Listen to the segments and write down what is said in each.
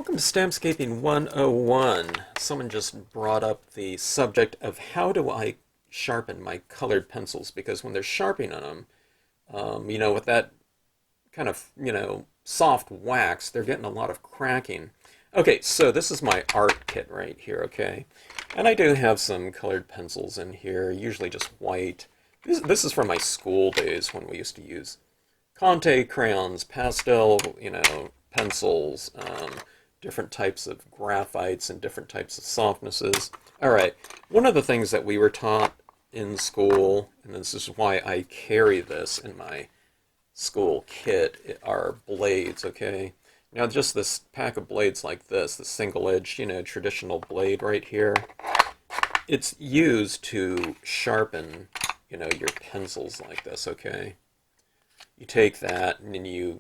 Welcome to Stampscaping 101. Someone just brought up the subject of how do I sharpen my colored pencils, because when they're sharpening on them, with that kind of, soft wax, they're getting a lot of cracking. Okay, so this is my art kit right here, okay? And I do have some colored pencils in here, usually just white. This is from my school days when we used to use Conte crayons, pastel, pencils, different types of graphites and different types of softnesses. All right, one of the things that we were taught in school, and this is why I carry this in my school kit, are blades, okay? Now just this pack of blades like this, the single-edged, traditional blade right here, it's used to sharpen, your pencils like this, okay? You take that and then you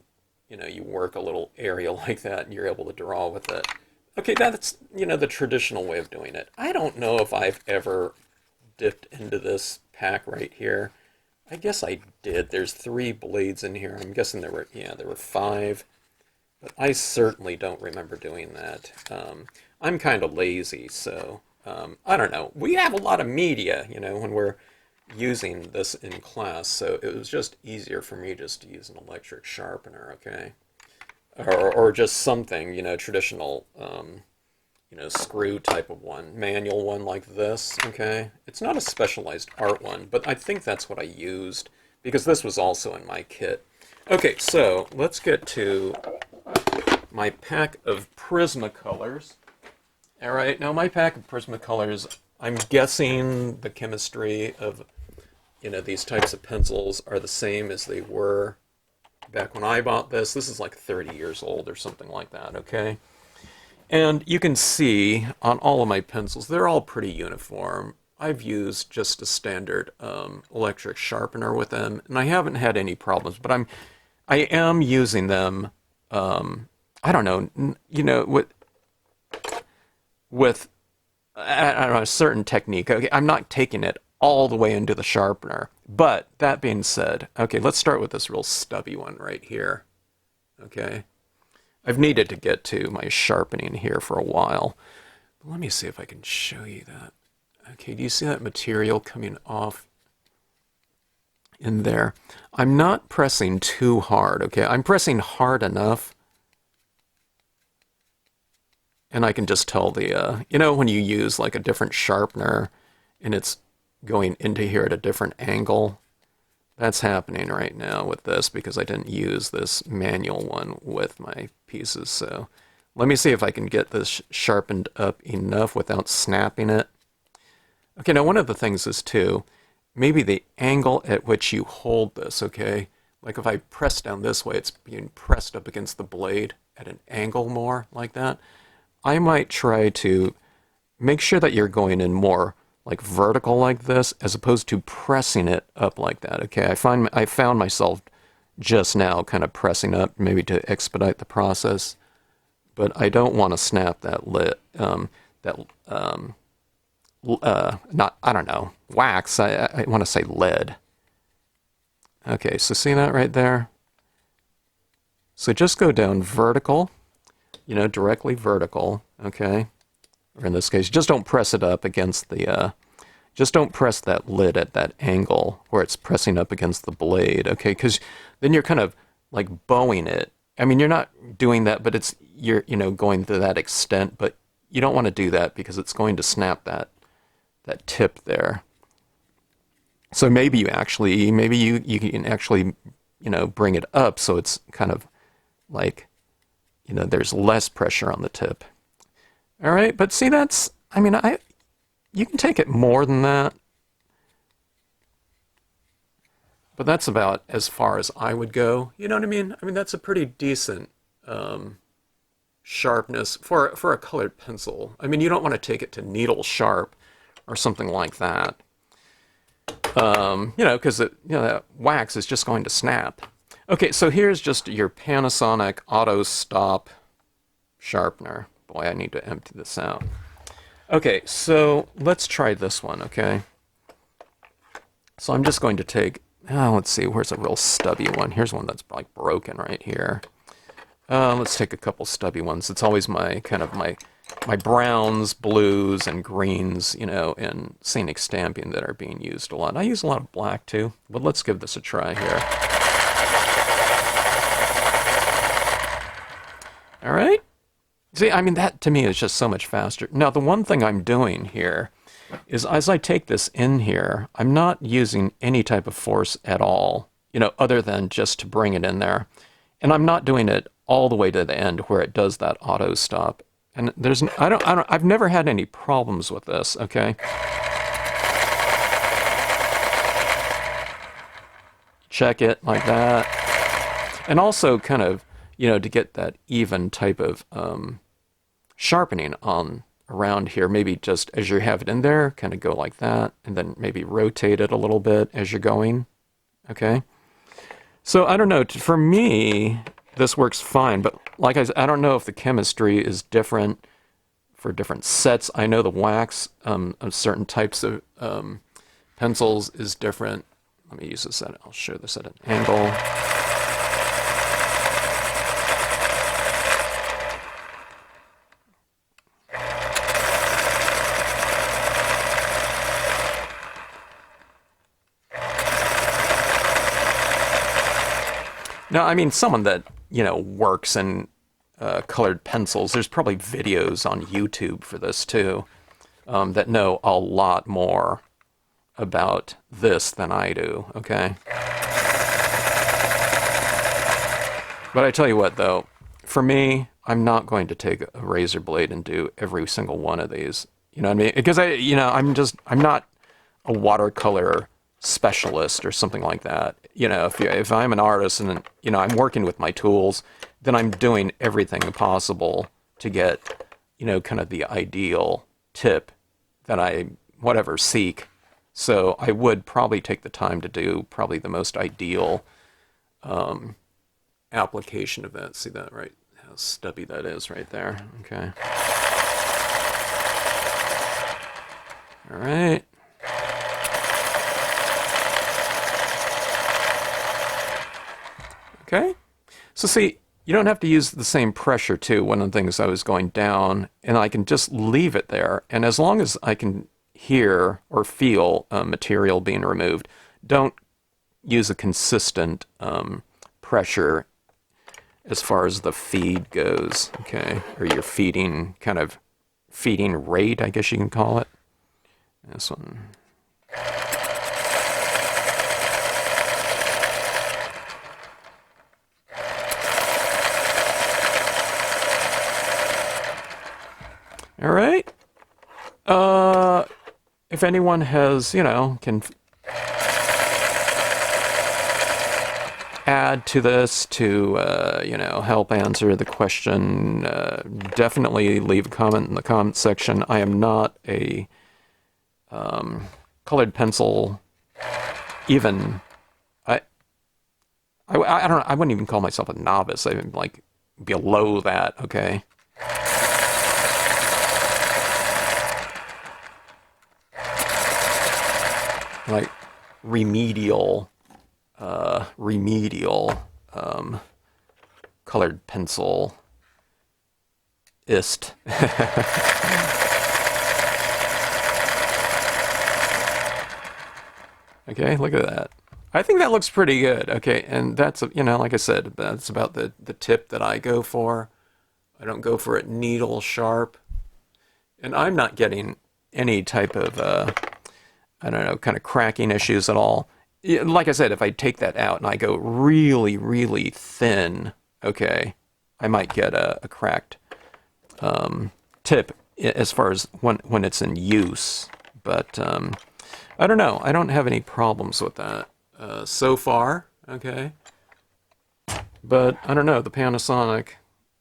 work a little area like that and you're able to draw with it. Okay, that's, the traditional way of doing it. I don't know if I've ever dipped into this pack right here. I guess I did. There's 3 blades in here. I'm guessing there were 5. But I certainly don't remember doing that. I'm kind of lazy, so I don't know. We have a lot of media, when we're using this in class, so it was just easier for me just to use an electric sharpener, okay? Or just something, traditional, screw type of one, manual one like this, okay? It's not a specialized art one, but I think that's what I used, because this was also in my kit. Okay, so let's get to my pack of Prismacolors. All right, now my pack of Prismacolors, I'm guessing the chemistry of, these types of pencils are the same as they were back when I bought this. This is like 30 years old or something like that, okay? And you can see on all of my pencils, they're all pretty uniform. I've used just a standard electric sharpener with them, and I haven't had any problems, but I am using them, I don't know, with I don't know, a certain technique. Okay, I'm not taking it all the way into the sharpener. But that being said, okay, let's start with this real stubby one right here. Okay, I've needed to get to my sharpening here for a while. But let me see if I can show you that. Okay, do you see that material coming off in there? I'm not pressing too hard, okay? I'm pressing hard enough. And I can just tell the, when you use like a different sharpener and it's going into here at a different angle, that's happening right now with this because I didn't use this manual one with my pieces. So let me see if I can get this sharpened up enough without snapping it. Okay, now one of the things is too, maybe the angle at which you hold this, okay? Like if I press down this way, it's being pressed up against the blade at an angle more like that. I might try to make sure that you're going in more like vertical like this as opposed to pressing it up like that. Okay, I found myself just now kind of pressing up maybe to expedite the process, but I don't want to snap that wax. I want to say lead. Okay, so see that right there? So just go down vertical. Directly vertical, okay? Or in this case, just don't press it up against the, just don't press that lid at that angle where it's pressing up against the blade, okay? Because then you're kind of like bowing it. I mean, you're not doing that, but you're going to that extent, but you don't want to do that because it's going to snap that tip there. So maybe you can actually, bring it up so it's kind of like, there's less pressure on the tip. All right, but see, you can take it more than that, but that's about as far as I would go. You know what I mean? I mean, that's a pretty decent sharpness for a colored pencil. I mean, you don't want to take it to needle sharp or something like that, because that wax is just going to snap. Okay, so here's just your Panasonic Auto Stop sharpener. Boy, I need to empty this out. Okay, so let's try this one, okay? So I'm just going to take, let's see, where's a real stubby one? Here's one that's like broken right here. Let's take a couple stubby ones. It's always my my browns, blues, and greens, you know, in scenic stamping that are being used a lot. I use a lot of black too, but let's give this a try here. All right. See, I mean, that to me is just so much faster. Now, the one thing I'm doing here is as I take this in here, I'm not using any type of force at all, you know, other than just to bring it in there. And I'm not doing it all the way to the end where it does that auto stop. And I've never had any problems with this, okay? Check it like that. And also kind of, you know, to get that even type of sharpening on around here, maybe just as you have it in there, kind of go like that, and then maybe rotate it a little bit as you're going, okay? So I don't know, for me, this works fine, but like I said, I don't know if the chemistry is different for different sets. I know the wax of certain types of pencils is different. Let me use this at, I'll show this at an angle. Now, I mean, someone that, you know, works in colored pencils, there's probably videos on YouTube for this too, that know a lot more about this than I do, okay? But I tell you what, though, for me, I'm not going to take a razor blade and do every single one of these. You know what I mean? Because I'm not a watercolor specialist or something like that. You know, if I'm an artist and, you know, I'm working with my tools, then I'm doing everything possible to get, you know, kind of the ideal tip that I seek. So I would probably take the time to do probably the most ideal application of that. See that, right? How stubby that is right there. Okay. All right. Okay. So see, you don't have to use the same pressure too. One of the things I was going down, and I can just leave it there. And as long as I can hear or feel material being removed, don't use a consistent pressure as far as the feed goes, okay? Or your feeding rate, I guess you can call it. This one. All right. If anyone has, you know, can add to this to, you know, help answer the question, definitely leave a comment in the comment section. I am not a colored pencil, even, I don't know, I wouldn't even call myself a novice. I'm like below that, okay? Like remedial colored pencil ist. Okay, look at that. I think that looks pretty good. Okay, and that's, you know, like I said, that's about the tip that I go for. I don't go for it needle sharp. And I'm not getting any type of I don't know, kind of cracking issues at all. Like I said, if I take that out and I go really, really thin, okay, I might get a cracked tip as far as when it's in use. But I don't know. I don't have any problems with that so far, okay? But I don't know. The Panasonic,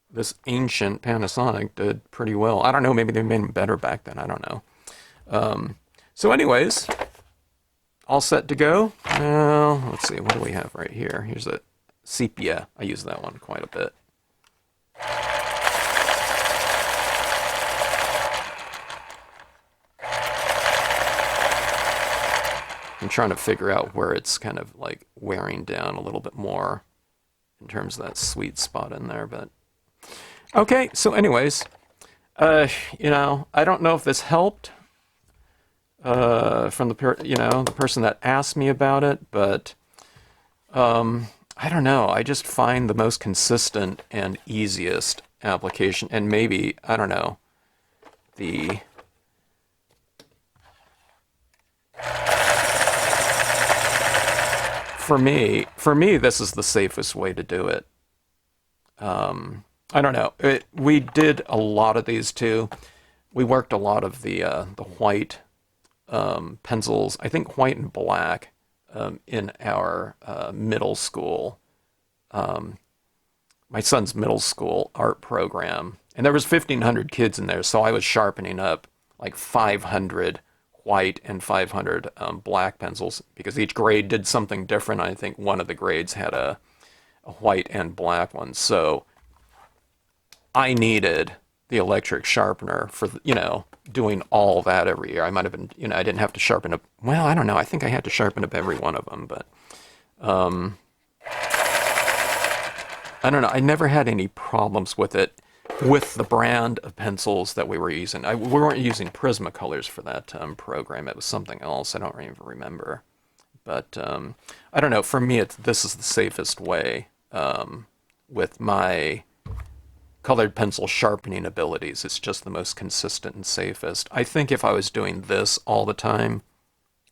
this ancient Panasonic, did pretty well. I don't know. Maybe they made them better back then. I don't know. So anyways, all set to go. Well, let's see, what do we have right here? Here's a sepia. I use that one quite a bit. I'm trying to figure out where it's kind of like wearing down a little bit more in terms of that sweet spot in there, but Okay, so anyways, you know, I don't know if this helped from the person that asked me about it, but I don't know. I just find the most consistent and easiest application, and maybe, I don't know, the for me, this is the safest way to do it. I don't know. We did a lot of these too. We worked a lot of the white pencils. I think white and black in our middle school. My son's middle school art program, and there was 1,500 kids in there, so I was sharpening up like 500 white and 500 black pencils because each grade did something different. I think one of the grades had a white and black one, so I needed the electric sharpener for, doing all that every year. I might have been, I didn't have to sharpen up. Well, I don't know. I think I had to sharpen up every one of them, but I don't know. I never had any problems with it with the brand of pencils that we were using. We weren't using Prismacolors for that program. It was something else. I don't even remember. But I don't know. For me, this is the safest way with my colored pencil sharpening abilities. It's just the most consistent and safest. I think if I was doing this all the time,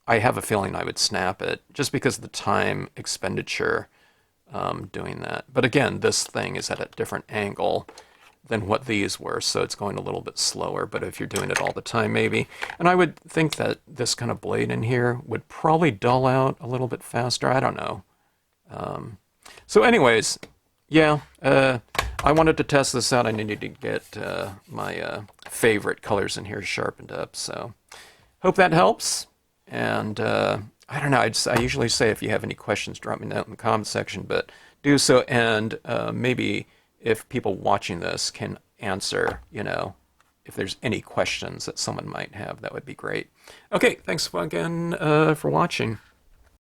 I have a feeling I would snap it just because of the time expenditure doing that. But again, this thing is at a different angle than what these were, so it's going a little bit slower, but if you're doing it all the time, maybe. And I would think that this kind of blade in here would probably dull out a little bit faster. I don't know. So anyways, yeah, I wanted to test this out. I needed to get my favorite colors in here sharpened up, so hope that helps. And I don't know, I usually say if you have any questions, drop me a note in the comment section, but do so, and maybe if people watching this can answer, if there's any questions that someone might have, that would be great. Okay, thanks again for watching.